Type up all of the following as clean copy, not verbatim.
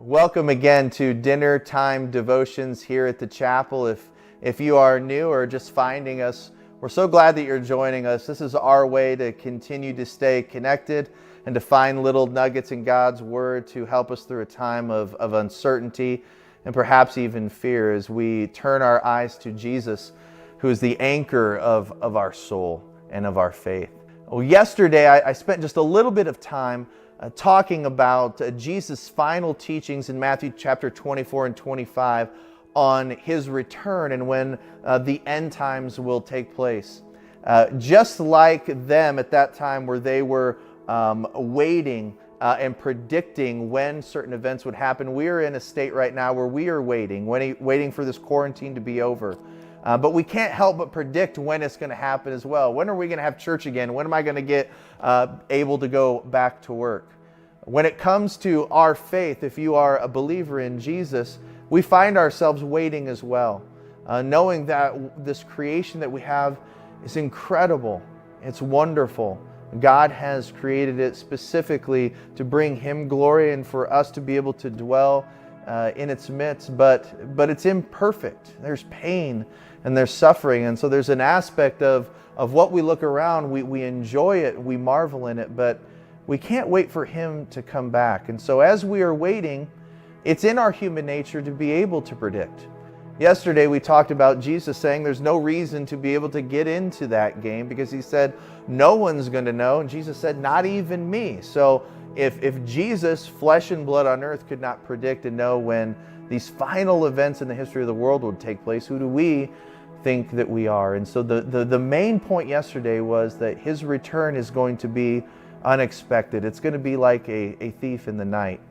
Welcome again to Dinner Time Devotions here at the chapel. If you are new or just finding us, we're so glad that you're joining us. This is our way to continue to stay connected and to find little nuggets in God's Word to help us through a time of uncertainty and perhaps even fear as we turn our eyes to Jesus, who is the anchor of our soul and of our faith. Well, yesterday I spent just a little bit of time talking about Jesus' final teachings in Matthew chapter 24 and 25 on his return and when the end times will take place. Just like them at that time where they were waiting and predicting when certain events would happen, we are in a state right now where we are waiting for this quarantine to be over. But we can't help but predict when it's going to happen as well. When are we going to have church again? When am I going to get able to go back to work? When it comes to our faith, if you are a believer in Jesus, we find ourselves waiting as well, knowing that this creation that we have is incredible. It's wonderful. God has created it specifically to bring Him glory and for us to be able to dwell in its midst, but it's imperfect. There's pain and there's suffering, and so there's an aspect of what we look around, we enjoy it, we marvel in it, but we can't wait for Him to come back. And so as we are waiting, it's in our human nature to be able to predict. Yesterday we talked about Jesus saying there's no reason to be able to get into that game because He said no one's going to know, and Jesus said not even me. So if Jesus, flesh and blood on earth, could not predict and know when these final events in the history of the world would take place, who do we think that we are? And so the main point yesterday was that His return is going to be unexpected. It's going to be like a thief in the night.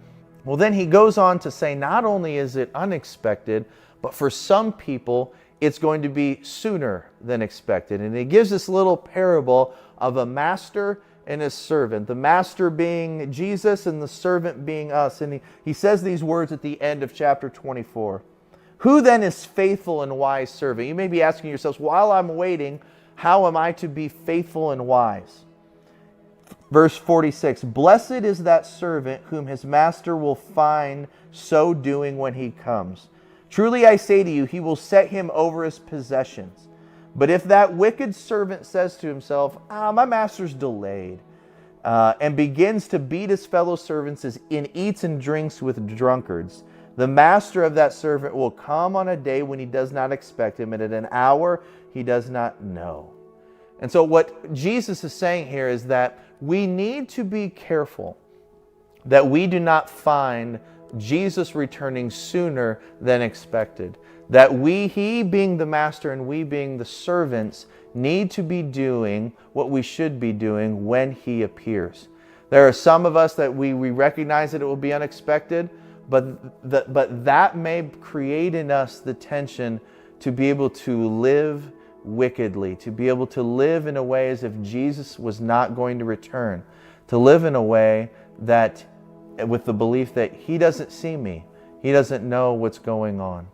Well, then He goes on to say not only is it unexpected, but for some people it's going to be sooner than expected. And He gives this little parable of a master and his servant, the master being Jesus and the servant being us. And he says these words at the end of chapter 24. Who then is faithful and wise servant? You may be asking yourselves, while I'm waiting, how am I to be faithful and wise? Verse 46, blessed is that servant whom his master will find so doing when he comes. Truly I say to you, he will set him over his possessions. But if that wicked servant says to himself, my master's delayed, and begins to beat his fellow servants and eats and drinks with drunkards, the master of that servant will come on a day when he does not expect him, and at an hour he does not know. And so what Jesus is saying here is that we need to be careful that we do not find Jesus returning sooner than expected. That He being the master and we being the servants, need to be doing what we should be doing when He appears. There are some of us that we recognize that it will be unexpected, but that may create in us the tension to be able to live wickedly, to be able to live in a way as if Jesus was not going to return, to live in a way that with the belief that He doesn't see me, He doesn't know what's going on.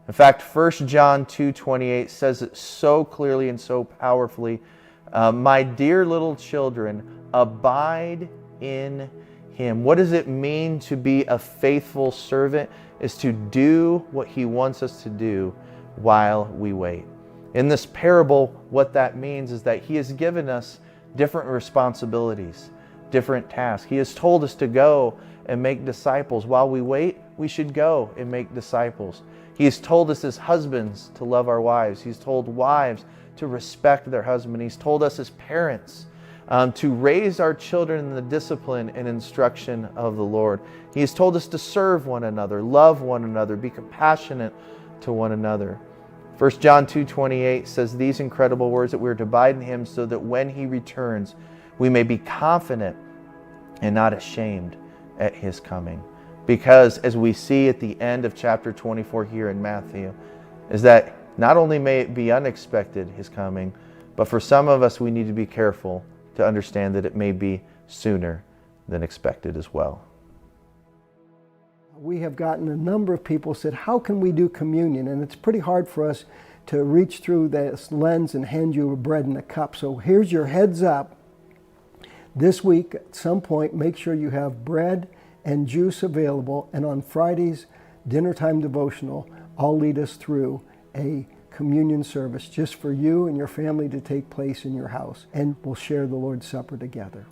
In fact, 1 John 2:28 says it so clearly and so powerfully. My dear little children, abide in Him. What does it mean to be a faithful servant? Is to do what He wants us to do while we wait. In this parable, what that means is that He has given us different responsibilities, different tasks. He has told us to go and make disciples. While we wait, we should go and make disciples. He has told us as husbands to love our wives. He's told wives to respect their husband. He's told us as parents to raise our children in the discipline and instruction of the Lord. He has told us to serve one another, love one another, be compassionate to one another. 1 John 2:28 says these incredible words that we are to abide in Him so that when He returns, we may be confident and not ashamed at His coming. Because as we see at the end of chapter 24 here in Matthew, is that not only may it be unexpected, His coming, but for some of us we need to be careful to understand that it may be sooner than expected as well. We have gotten a number of people said, how can we do communion? And it's pretty hard for us to reach through this lens and hand you a bread and a cup. So here's your heads up. This week, at some point, make sure you have bread and juice available. And on Fridays, dinner time devotional, I'll lead us through a communion service just for you and your family to take place in your house. And we'll share the Lord's Supper together.